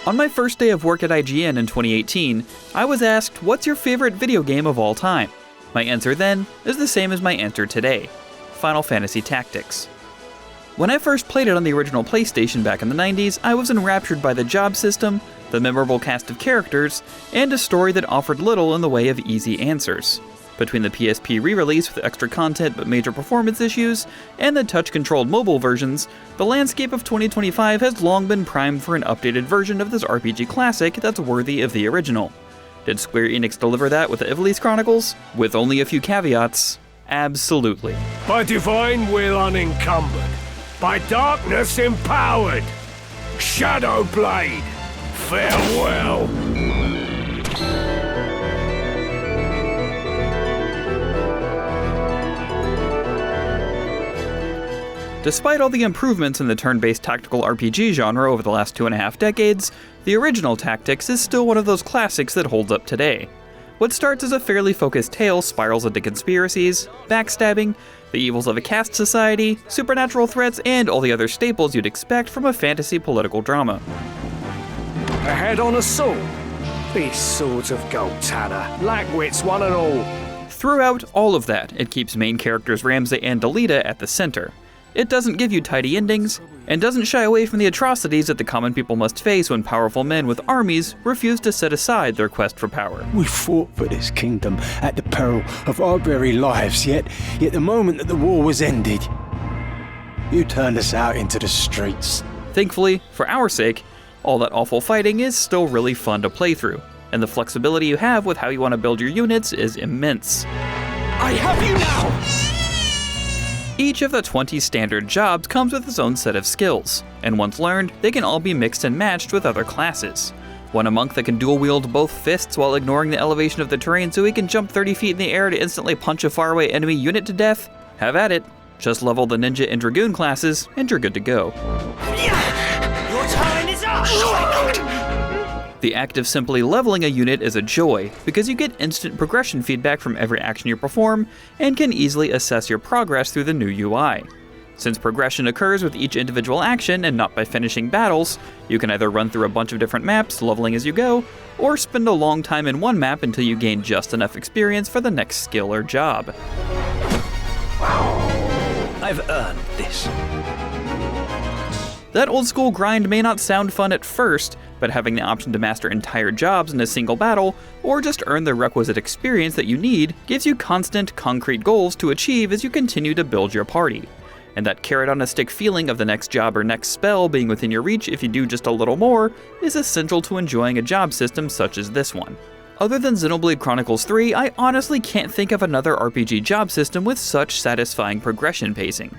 On my first day of work at IGN in 2018, I was asked, what's your favorite video game of all time? My answer then is the same as my answer today: Final Fantasy Tactics. When I first played it on the original PlayStation back in the 90s, I was enraptured by the job system, the memorable cast of characters, and a story that offered little in the way of easy answers. Between the PSP re-release with extra content but major performance issues, and the touch-controlled mobile versions, the landscape of 2025 has long been primed for an updated version of this RPG classic that's worthy of the original. Did Square Enix deliver that with the Ivalice Chronicles? With only a few caveats, absolutely. By divine will unencumbered, by darkness empowered, Shadowblade, farewell! Despite all the improvements in the turn-based tactical RPG genre over the last 2.5 decades, the original Tactics is still one of those classics that holds up today. What starts as a fairly focused tale spirals into conspiracies, backstabbing, the evils of a caste society, supernatural threats, and all the other staples you'd expect from a fantasy political drama. A head on a sword. These swords of gold tanner, lackwits one and all. Throughout all of that, it keeps main characters Ramsay and Delita at the center. It doesn't give you tidy endings, and doesn't shy away from the atrocities that the common people must face when powerful men with armies refuse to set aside their quest for power. We fought for this kingdom at the peril of our very lives, yet the moment that the war was ended, you turned us out into the streets. Thankfully, for our sake, all that awful fighting is still really fun to play through, and the flexibility you have with how you want to build your units is immense. I have you now! Each of the 20 standard jobs comes with its own set of skills, and once learned, they can all be mixed and matched with other classes. Want a monk that can dual-wield both fists while ignoring the elevation of the terrain so he can jump 30 feet in the air to instantly punch a faraway enemy unit to death? Have at it. Just level the ninja and dragoon classes, and you're good to go. Your time is up! The act of simply leveling a unit is a joy, because you get instant progression feedback from every action you perform, and can easily assess your progress through the new UI. Since progression occurs with each individual action and not by finishing battles, you can either run through a bunch of different maps, leveling as you go, or spend a long time in one map until you gain just enough experience for the next skill or job. I've earned this. That old school grind may not sound fun at first, but having the option to master entire jobs in a single battle, or just earn the requisite experience that you need, gives you constant, concrete goals to achieve as you continue to build your party. And that carrot-on-a-stick feeling of the next job or next spell being within your reach if you do just a little more is essential to enjoying a job system such as this one. Other than Xenoblade Chronicles 3, I honestly can't think of another RPG job system with such satisfying progression pacing.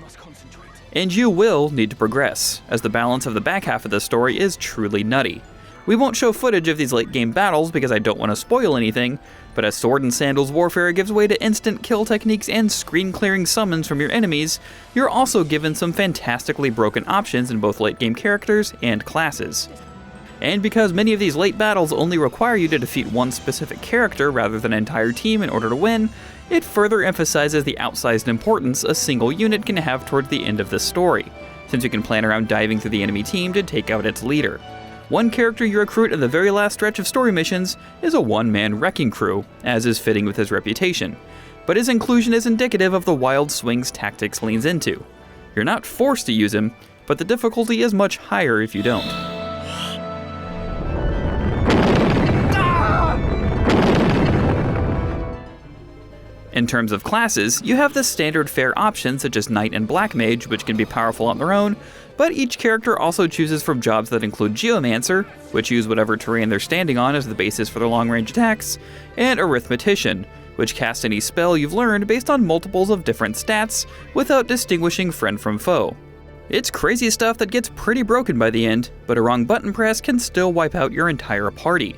And you will need to progress, as the balance of the back half of the story is truly nutty. We won't show footage of these late game battles because I don't want to spoil anything, but as sword and sandals warfare gives way to instant kill techniques and screen clearing summons from your enemies, you're also given some fantastically broken options in both late game characters and classes. And because many of these late battles only require you to defeat one specific character rather than an entire team in order to win, it further emphasizes the outsized importance a single unit can have towards the end of the story, since you can plan around diving through the enemy team to take out its leader. One character you recruit in the very last stretch of story missions is a one-man wrecking crew, as is fitting with his reputation, but his inclusion is indicative of the wild swings Tactics leans into. You're not forced to use him, but the difficulty is much higher if you don't. In terms of classes, you have the standard fare options such as Knight and Black Mage, which can be powerful on their own, but each character also chooses from jobs that include Geomancer, which use whatever terrain they're standing on as the basis for their long-range attacks, and Arithmetician, which casts any spell you've learned based on multiples of different stats without distinguishing friend from foe. It's crazy stuff that gets pretty broken by the end, but a wrong button press can still wipe out your entire party.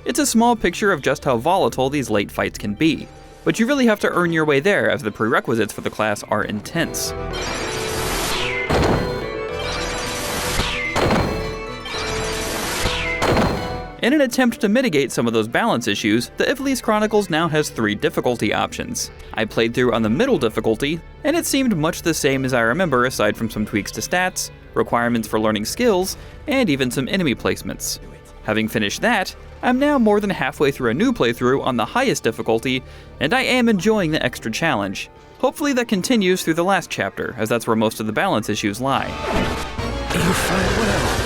It's a small picture of just how volatile these late fights can be. But you really have to earn your way there, as the prerequisites for the class are intense. In an attempt to mitigate some of those balance issues, the Ivalice Chronicles now has 3 difficulty options. I played through on the middle difficulty, and it seemed much the same as I remember aside from some tweaks to stats, requirements for learning skills, and even some enemy placements. Having finished that, I'm now more than halfway through a new playthrough on the highest difficulty, and I am enjoying the extra challenge. Hopefully that continues through the last chapter, as that's where most of the balance issues lie. You fight well.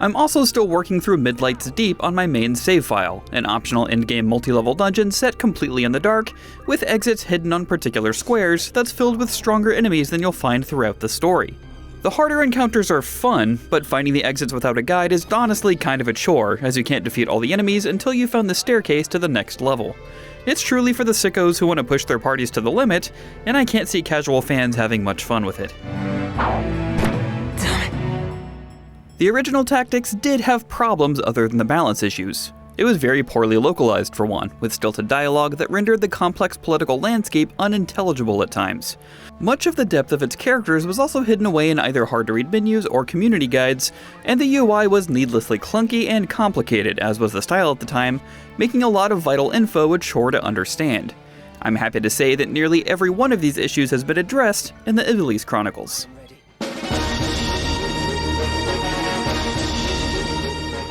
I'm also still working through Midlight's Deep on my main save file, an optional endgame multi-level dungeon set completely in the dark, with exits hidden on particular squares that's filled with stronger enemies than you'll find throughout the story. The harder encounters are fun, but finding the exits without a guide is honestly kind of a chore, as you can't defeat all the enemies until you found the staircase to the next level. It's truly for the sickos who want to push their parties to the limit, and I can't see casual fans having much fun with it. The original Tactics did have problems other than the balance issues. It was very poorly localized for one, with stilted dialogue that rendered the complex political landscape unintelligible at times. Much of the depth of its characters was also hidden away in either hard-to-read menus or community guides, and the UI was needlessly clunky and complicated, as was the style at the time, making a lot of vital info a chore to understand. I'm happy to say that nearly every one of these issues has been addressed in the Ivalice Chronicles.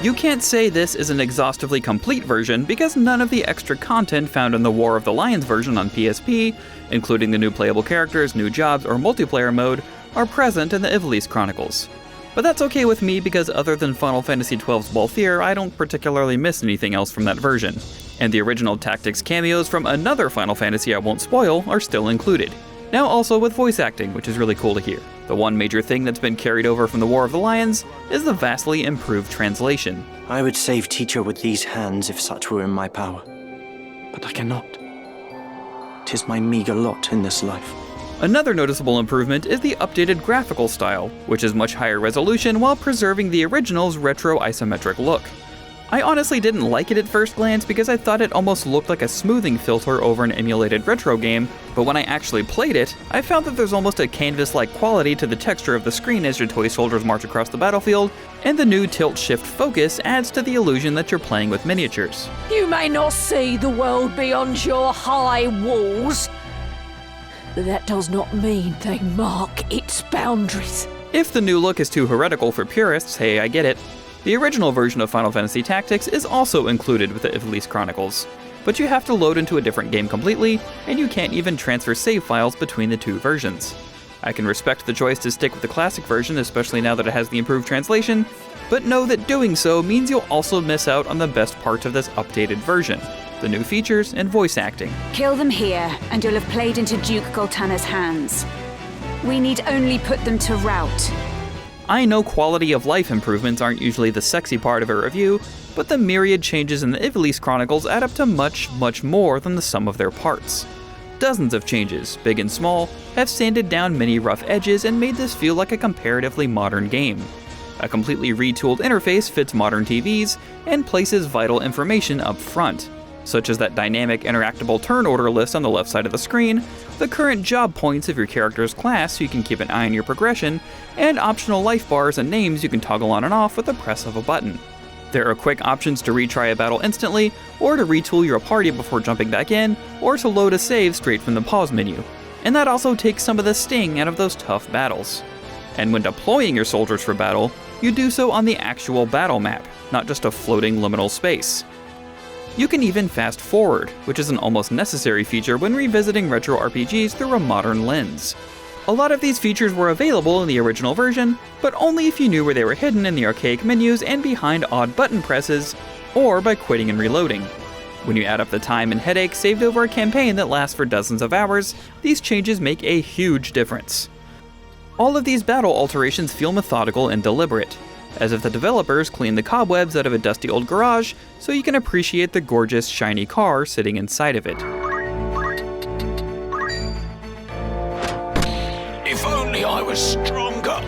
You can't say this is an exhaustively complete version because none of the extra content found in the War of the Lions version on PSP, including the new playable characters, new jobs, or multiplayer mode, are present in the Ivalice Chronicles. But that's okay with me because other than Final Fantasy XII's Balthier, I don't particularly miss anything else from that version. And the original Tactics cameos from another Final Fantasy I won't spoil are still included. Now also with voice acting, which is really cool to hear. The one major thing that's been carried over from the War of the Lions is the vastly improved translation. I would save teacher with these hands if such were in my power. But I cannot. 'Tis my meager lot in this life. Another noticeable improvement is the updated graphical style, which is much higher resolution while preserving the original's retro isometric look. I honestly didn't like it at first glance because I thought it almost looked like a smoothing filter over an emulated retro game, but when I actually played it, I found that there's almost a canvas-like quality to the texture of the screen as your toy soldiers march across the battlefield, and the new tilt-shift focus adds to the illusion that you're playing with miniatures. You may not see the world beyond your high walls, but that does not mean they mark its boundaries. If the new look is too heretical for purists, hey, I get it. The original version of Final Fantasy Tactics is also included with the Ivalice Chronicles, but you have to load into a different game completely, and you can't even transfer save files between the two versions. I can respect the choice to stick with the classic version, especially now that it has the improved translation, but know that doing so means you'll also miss out on the best parts of this updated version, the new features and voice acting. Kill them here, and you'll have played into Duke Goltana's hands. We need only put them to rout. I know quality of life improvements aren't usually the sexy part of a review, but the myriad changes in the Ivalice Chronicles add up to much, much more than the sum of their parts. Dozens of changes, big and small, have sanded down many rough edges and made this feel like a comparatively modern game. A completely retooled interface fits modern TVs and places vital information up front, such as that dynamic interactable turn order list on the left side of the screen, the current job points of your character's class so you can keep an eye on your progression, and optional life bars and names you can toggle on and off with the press of a button. There are quick options to retry a battle instantly, or to retool your party before jumping back in, or to load a save straight from the pause menu. And that also takes some of the sting out of those tough battles. And when deploying your soldiers for battle, you do so on the actual battle map, not just a floating liminal space. You can even fast forward, which is an almost necessary feature when revisiting retro RPGs through a modern lens. A lot of these features were available in the original version, but only if you knew where they were hidden in the archaic menus and behind odd button presses, or by quitting and reloading. When you add up the time and headache saved over a campaign that lasts for dozens of hours, these changes make a huge difference. All of these battle alterations feel methodical and deliberate, as if the developers cleaned the cobwebs out of a dusty old garage so you can appreciate the gorgeous, shiny car sitting inside of it. If only I was stronger.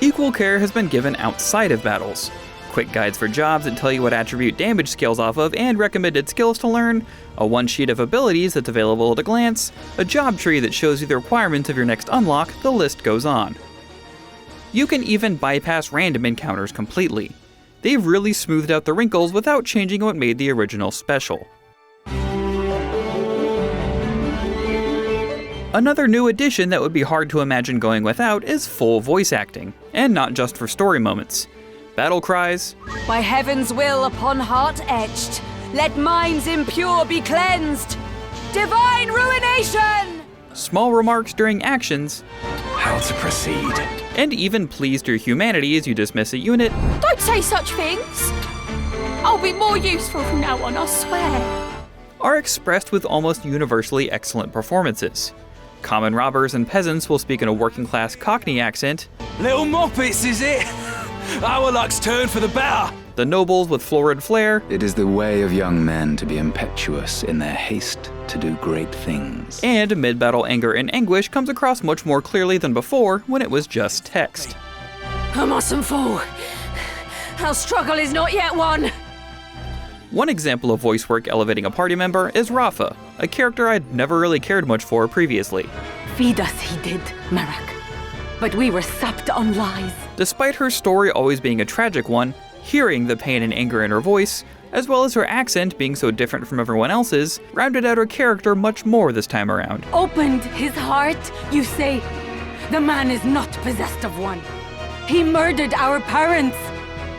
Equal care has been given outside of battles. Quick guides for jobs that tell you what attribute damage scales off of and recommended skills to learn, a one sheet of abilities that's available at a glance, a job tree that shows you the requirements of your next unlock, the list goes on. You can even bypass random encounters completely. They've really smoothed out the wrinkles without changing what made the original special. Another new addition that would be hard to imagine going without is full voice acting, and not just for story moments. battle cries, By heaven's will upon heart etched, let minds impure be cleansed. Divine ruination! small remarks during actions, How to proceed? and even pleased your humanity as you dismiss a unit, Don't say such things. I'll be more useful from now on, I swear. are expressed with almost universally excellent performances. Common robbers and peasants will speak in a working-class Cockney accent, Little moppets, is it? Our luck's turned for the better. the nobles with florid flair, It is the way of young men to be impetuous in their haste to do great things. and mid-battle anger and anguish comes across much more clearly than before when it was just text. I mustn't fall. Our struggle is not yet won. One example of voice work elevating a party member is Rafa, a character I'd never really cared much for previously. Feed us he did, Marak. But we were sapped on lies. Despite her story always being a tragic one, hearing the pain and anger in her voice, as well as her accent being so different from everyone else's, rounded out her character much more this time around. Opened his heart, you say? The man is not possessed of one. He murdered our parents.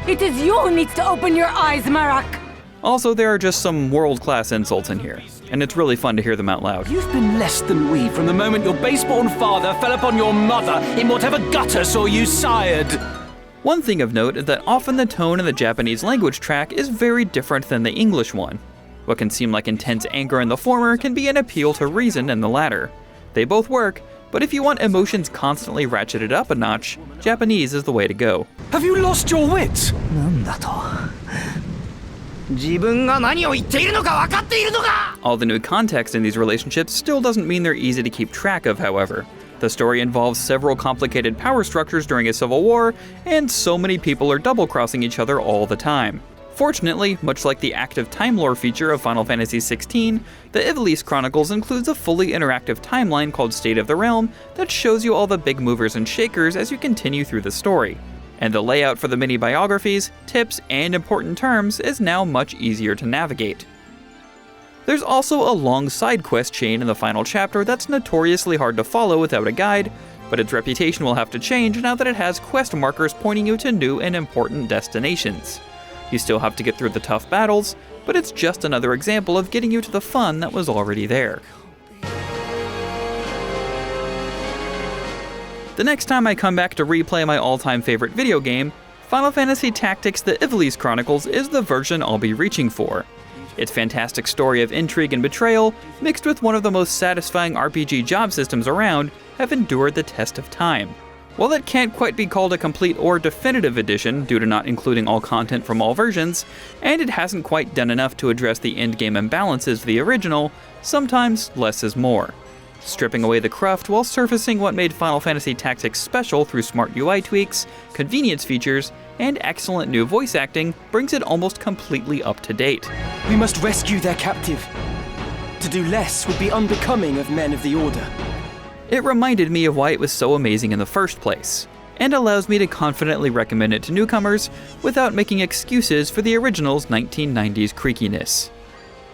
It is you who needs to open your eyes, Marak. Also, there are just some world-class insults in here, and it's really fun to hear them out loud. You've been less than we from the moment your base-born father fell upon your mother in whatever gutter saw you sired. One thing of note is that often the tone in the Japanese language track is very different than the English one. What can seem like intense anger in the former can be an appeal to reason in the latter. They both work, but if you want emotions constantly ratcheted up a notch, Japanese is the way to go. Have you lost your wits? All the new context in these relationships still doesn't mean they're easy to keep track of, however. The story involves several complicated power structures during a civil war, and so many people are double-crossing each other all the time. Fortunately, much like the active time lore feature of Final Fantasy XVI, the Ivalice Chronicles includes a fully interactive timeline called State of the Realm that shows you all the big movers and shakers as you continue through the story. And the layout for the mini-biographies, tips, and important terms is now much easier to navigate. There's also a long side quest chain in the final chapter that's notoriously hard to follow without a guide, but its reputation will have to change now that it has quest markers pointing you to new and important destinations. You still have to get through the tough battles, but it's just another example of getting you to the fun that was already there. The next time I come back to replay my all-time favorite video game, Final Fantasy Tactics: The Ivalice Chronicles is the version I'll be reaching for. Its fantastic story of intrigue and betrayal, mixed with one of the most satisfying RPG job systems around, have endured the test of time. While it can't quite be called a complete or definitive edition due to not including all content from all versions, and it hasn't quite done enough to address the endgame imbalances of the original, sometimes less is more. Stripping away the cruft while surfacing what made Final Fantasy Tactics special through smart UI tweaks, convenience features, and excellent new voice acting brings it almost completely up to date. We must rescue their captive. To do less would be unbecoming of men of the Order. It reminded me of why it was so amazing in the first place, and allows me to confidently recommend it to newcomers without making excuses for the original's 1990s creakiness.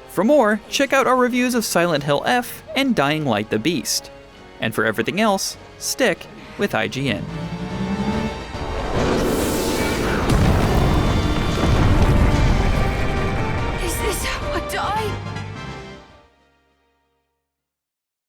For more, check out our reviews of Silent Hill F and Dying Light the Beast. And for everything else, stick with IGN.